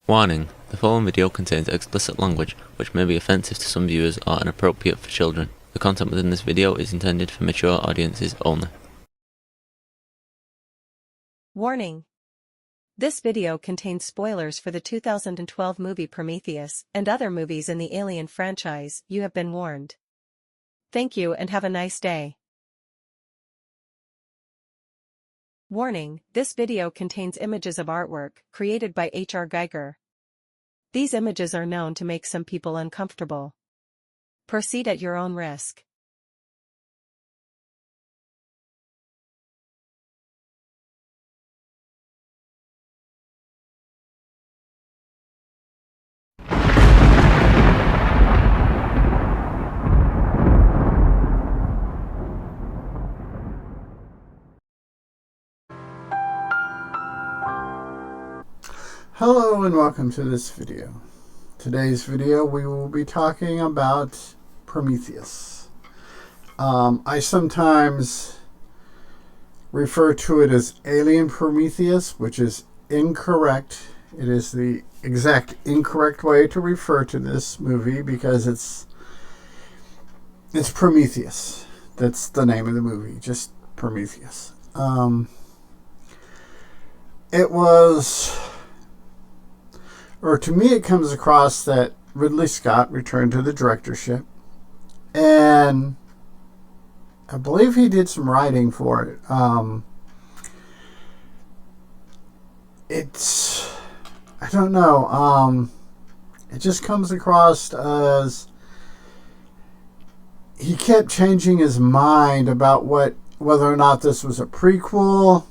Warning: the following video contains explicit language which may be offensive to some viewers or inappropriate for children. The content within this video is intended for mature audiences only. Warning: this video contains spoilers for the 2012 movie Prometheus and other movies in the Alien franchise. You have been warned. Thank you and have a nice day. Warning: this video contains images of artwork created by H.R. Giger. These images are known to make some people uncomfortable. Proceed at your own risk. Hello and welcome to this video. Today's video we will be talking about Prometheus. I sometimes refer to it as Alien Prometheus, which is incorrect. It is the exact incorrect way to refer to this movie because it's Prometheus. That's the name of the movie, just Prometheus. It was... or to me it comes across that Ridley Scott returned to the directorship, and I believe he did some writing for it. I don't know, it just comes across as he kept changing his mind about whether or not this was a prequel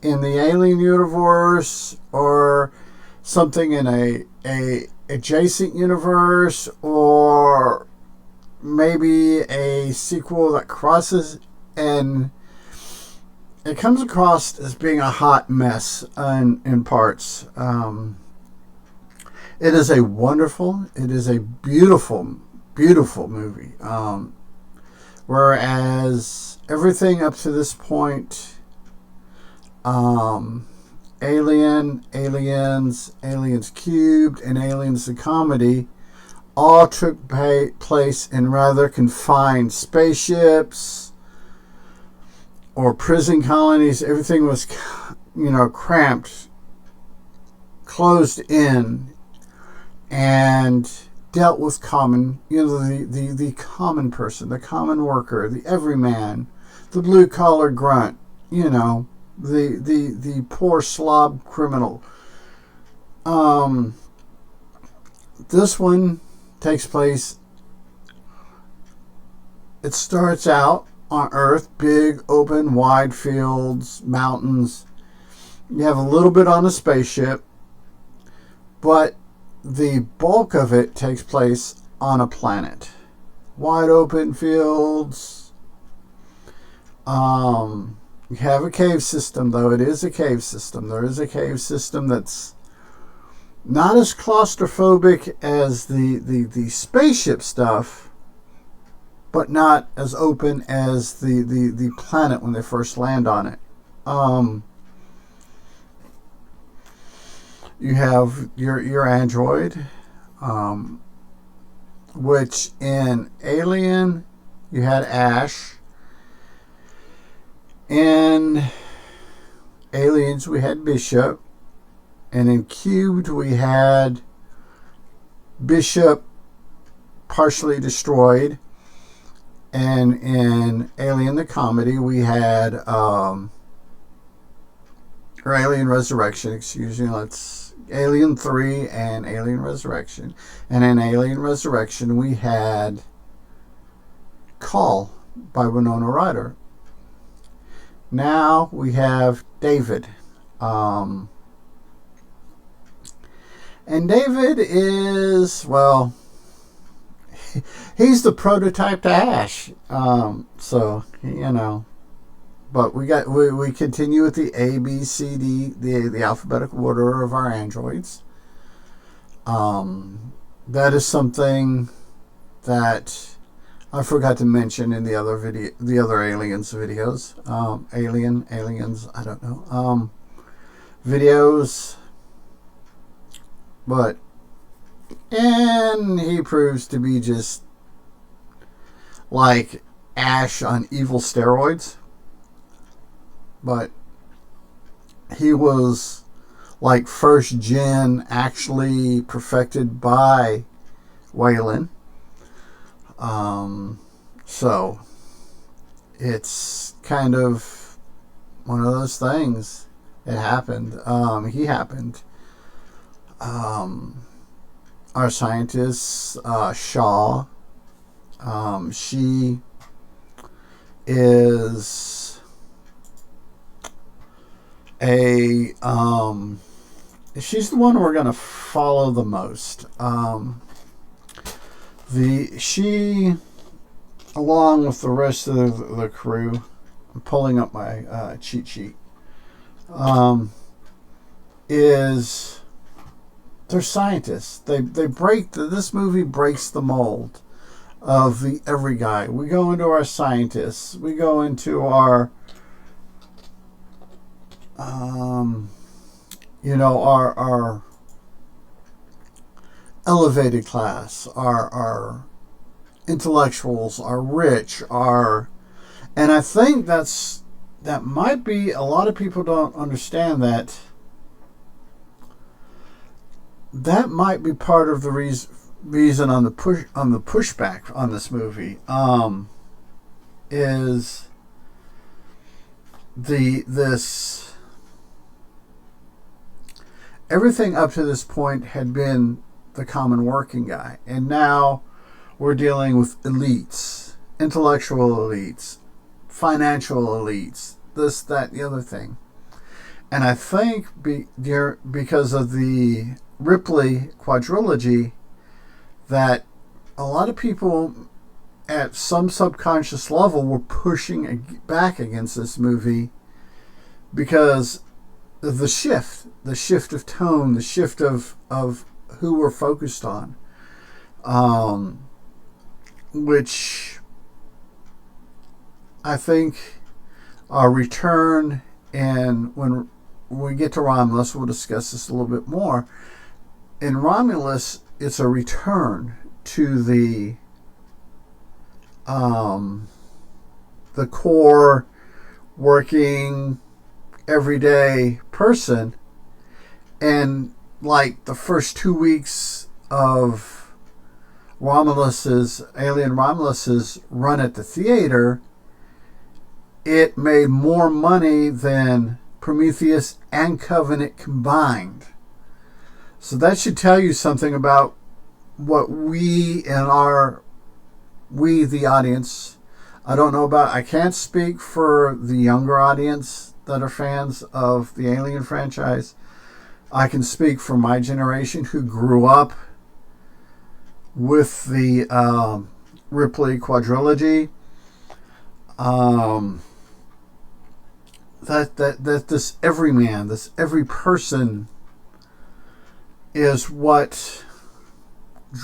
in the Alien universe or something in a adjacent universe, or maybe a sequel that crosses, and it comes across as being a hot mess in parts. It is a wonderful, it is a beautiful, beautiful movie. Whereas everything up to this point, Aliens Cubed, and Aliens the Comedy all took place in rather confined spaceships or prison colonies. Everything was, cramped, closed in, and dealt with common, the common person, the common worker, the everyman, the blue-collar grunt, the poor slob criminal. This one takes place, it starts out on Earth, big, open, wide fields, mountains. You have a little bit on a spaceship, but the bulk of it takes place on a planet. Wide open fields. You have a cave system, though. It is a cave system. There is a cave system that's not as claustrophobic as the spaceship stuff, but not as open as the planet when they first land on it. You have your android, which in Alien you had Ash. In Aliens we had Bishop, and in Cubed we had Bishop partially destroyed, and in Alien the Comedy we had or Alien Resurrection, Alien 3 and Alien Resurrection, and in Alien Resurrection we had Call by Winona Ryder. Now we have David. And David is, well, he's the prototype to Ash. So, but we continue with the A, B, C, D, the alphabetical order of our androids. That is something that I forgot to mention in the other Aliens videos. Aliens, I don't know. Videos. And he proves to be just like Ash on evil steroids. But he was like first gen, actually perfected by Wayland. So it's kind of one of those things. It happened. He happened. Our scientist, Shaw, she is she's the one we're going to follow the most. She, along with the rest of the crew, I'm pulling up my cheat sheet, they're scientists. This movie breaks the mold of the every guy. We go into our scientists. We go into our our elevated class, our intellectuals, our rich, and I think that might be, a lot of people don't understand that. That might be part of the reason on the pushback on this movie, is this everything up to this point had been the common working guy, and now we're dealing with elites, intellectual elites, financial elites, this, that, the other thing. And I think because of the Ripley quadrilogy, that a lot of people at some subconscious level were pushing back against this movie because of the shift of tone, the shift of who we're focused on, which I think our return, and when we get to Romulus, we'll discuss this a little bit more. In Romulus, it's a return to the core working everyday person. And like the first 2 weeks of Alien Romulus's run at the theater, it made more money than Prometheus and Covenant combined. So that should tell you something about what the audience, I can't speak for the younger audience that are fans of the Alien franchise. I can speak for my generation who grew up with the Ripley quadrilogy. That this everyman, this every person, is what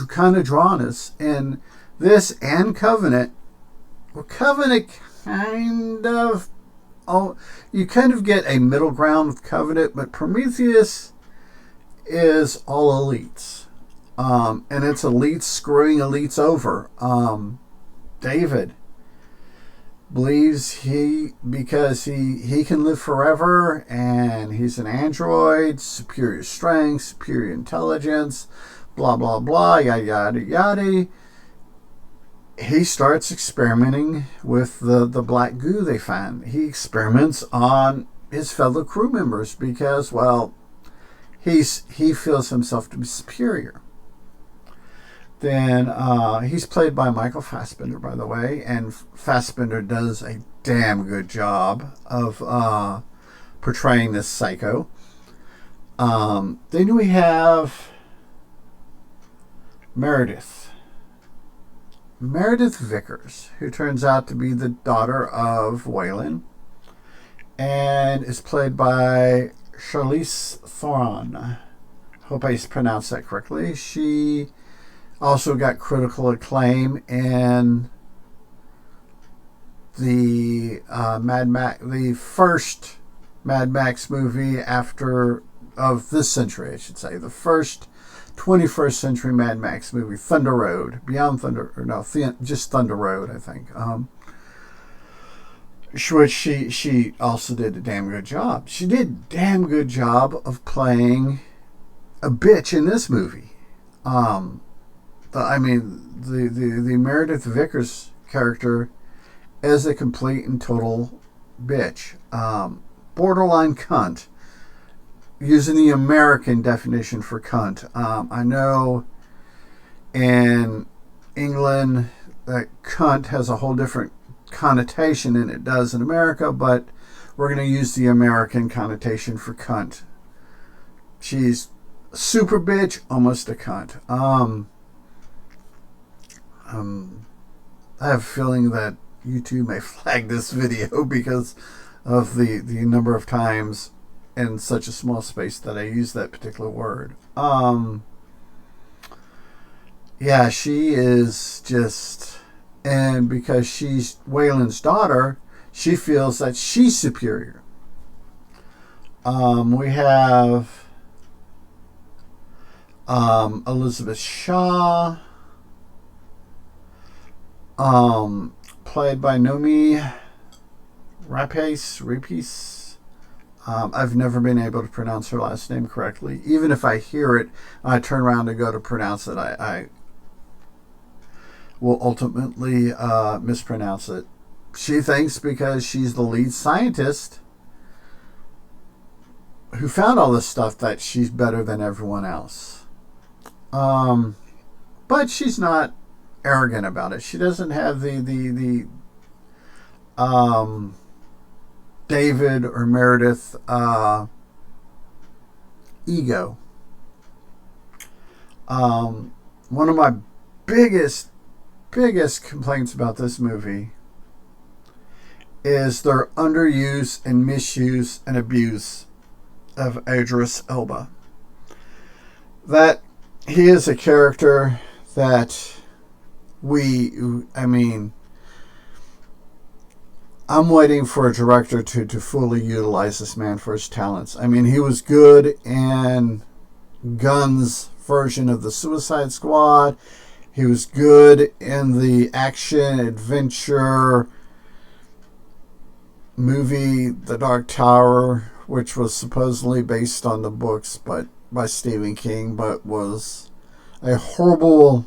kind of drawn us. And this and Covenant, well, Covenant kind of, you kind of get a middle ground with Covenant, but Prometheus is all elites. And it's elites screwing elites over. David believes because he can live forever, and he's an android, superior strength, superior intelligence, blah blah blah, yada yada yada. He starts experimenting with the black goo they find. He experiments on his fellow crew members because, well, he feels himself to be superior. Then he's played by Michael Fassbender, by the way, and Fassbender does a damn good job of portraying this psycho. Then we have Meredith Vickers, who turns out to be the daughter of Wayland, and is played by Charlize Thorne. Hope I pronounced that correctly. She also got critical acclaim in the the first Mad Max movie of this century, I should say. The first 21st century Mad Max movie, Thunder Road, Beyond Thunder, or no, just Thunder Road, I think. Which she also did a damn good job. She did a damn good job of playing a bitch in this movie. I mean, the Meredith Vickers character is a complete and total bitch. Borderline cunt. Using the American definition for cunt. I know in England that cunt has a whole different connotation than it does in America, but we're going to use the American connotation for cunt. She's a super bitch, almost a cunt. I have a feeling that YouTube may flag this video because of the number of times in such a small space that I use that particular word. Yeah, she is just... And because she's Waylon's daughter, she feels that she's superior. We have Elizabeth Shaw, played by Noomi Rapace. I've never been able to pronounce her last name correctly. Even if I hear it, I turn around to go to pronounce it, I will ultimately mispronounce it. She thinks because she's the lead scientist who found all this stuff that she's better than everyone else. But she's not arrogant about it. She doesn't have the David or Meredith ego. One of my biggest complaints about this movie is their underuse and misuse and abuse of Idris Elba. That he is a character that I'm waiting for a director to fully utilize this man for his talents. I mean, he was good in Gunn's version of the Suicide Squad. He was good in the action adventure movie The Dark Tower, which was supposedly based on the books by Stephen King, but was a horrible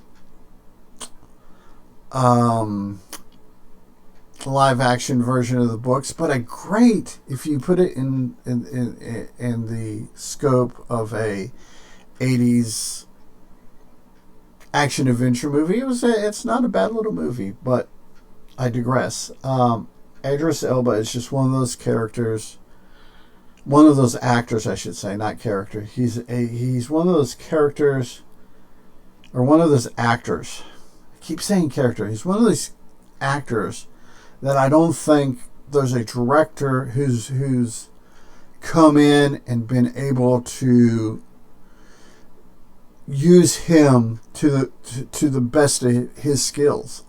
live action version of the books, but a great, if you put it in the scope of a 80s action adventure movie, it's not a bad little movie. But I digress. Idris Elba is just one of those characters, one of those actors, I should say, not character. He's one of those characters, or one of those actors. I keep saying character. He's one of those actors that I don't think there's a director who's come in and been able to use him to the best of his skills.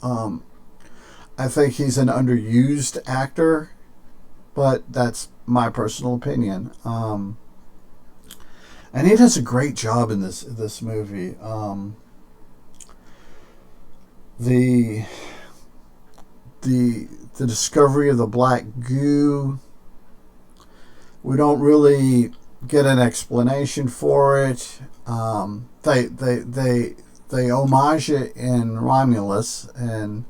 I think he's an underused actor, but that's my personal opinion. And he does a great job in this movie. The discovery of the black goo, we don't really get an explanation for it. They homage it in Romulus, and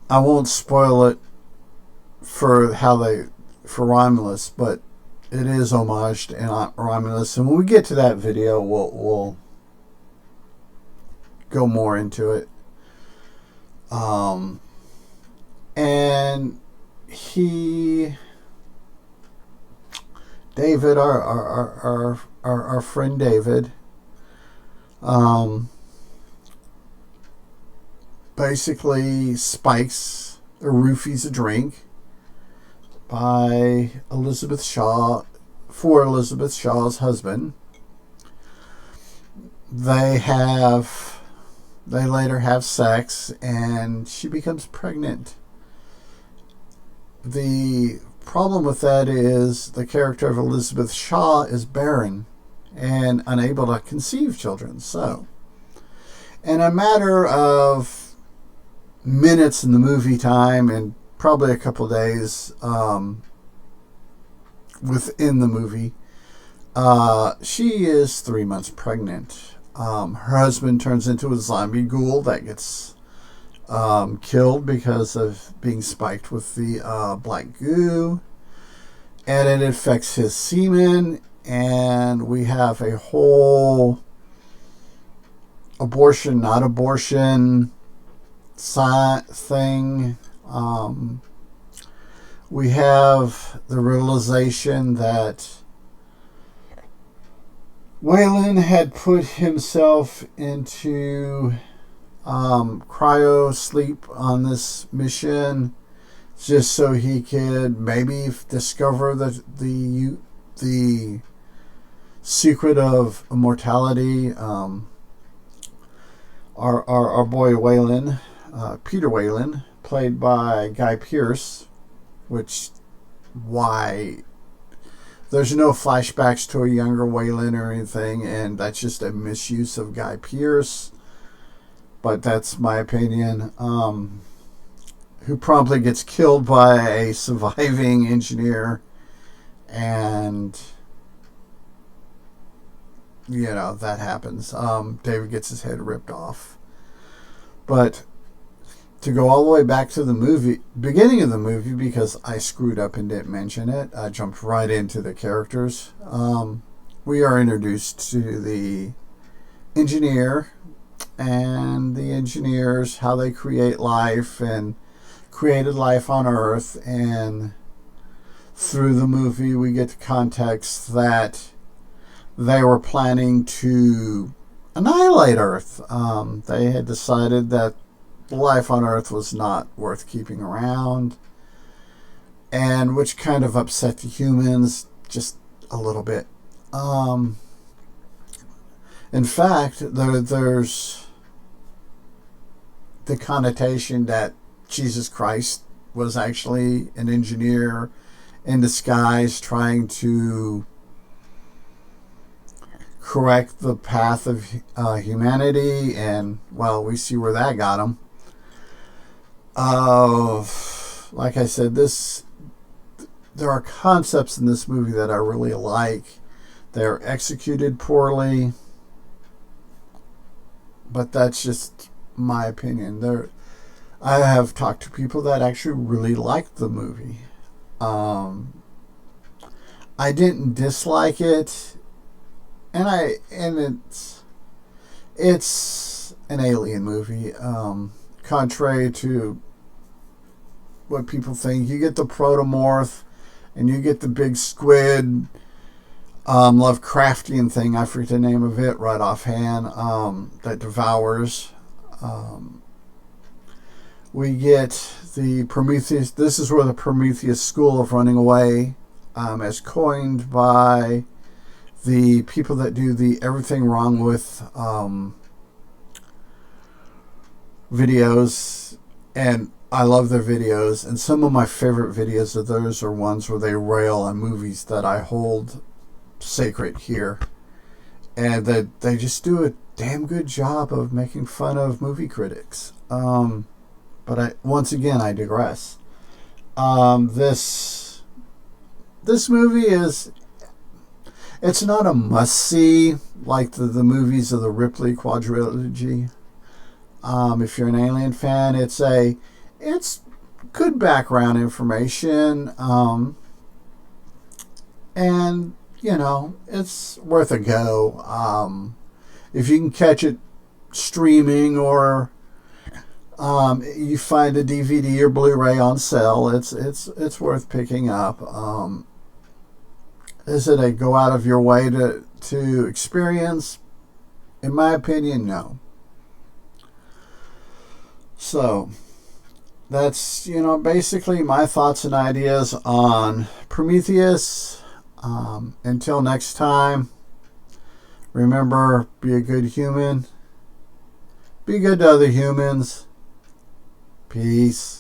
I won't spoil it for Romulus, but it is homaged in Romulus, and when we get to that video, we'll go more into it. And David, our friend David, basically spikes or roofies a drink by Elizabeth Shaw for Elizabeth Shaw's husband. They later have sex, and she becomes pregnant. The problem with that is the character of Elizabeth Shaw is barren. and unable to conceive children. So, in a matter of minutes in the movie time and probably a couple of days within the movie, she is 3 months pregnant. Her husband turns into a zombie ghoul that gets killed because of being spiked with the black goo, and it affects his semen, and we have a whole abortion, not abortion thing. We have the realization that Waylon had put himself into cryo sleep on this mission just so he could maybe discover the secret of immortality. Our boy Waylon, Peter Waylon, played by Guy Pearce, which why there's no flashbacks to a younger Waylon or anything, and that's just a misuse of Guy Pearce. But that's my opinion. Who promptly gets killed by a surviving engineer, and that happens. David gets his head ripped off. But to go all the way back to the beginning of the movie, because I screwed up and didn't mention it, I jumped right into the characters. We are introduced to the engineer and the engineers, how they create life and created life on Earth, and through the movie we get the context that they were planning to annihilate Earth. They had decided that life on Earth was not worth keeping around, and which kind of upset the humans just a little bit. In fact, there's the connotation that Jesus Christ was actually an engineer in disguise trying to correct the path of humanity, and well, we see where that got him. Like I said, there are concepts in this movie that I really like. They're executed poorly, but that's just my opinion. I have talked to people that actually really liked the movie. I didn't dislike it, and it's an alien movie. Contrary to what people think, you get the protomorph and you get the big squid, Lovecraftian thing, I forget the name of it right offhand, that devours. We get the Prometheus. This is where the Prometheus school of running away, as coined by the people that do the Everything Wrong With videos, and I love their videos, and some of my favorite videos of those are ones where they rail on movies that I hold sacred here, and that they just do a damn good job of making fun of movie critics. But once again, I digress. This movie it's not a must-see like the movies of the Ripley quadrilogy. If you're an Alien fan, it's good background information, and it's worth a go. If you can catch it streaming, or you find a DVD or Blu-ray on sale, it's worth picking up. Is it a go out of your way to experience? In my opinion, no. So that's basically my thoughts and ideas on Prometheus. Until next time, remember, be a good human. Be good to other humans. Peace.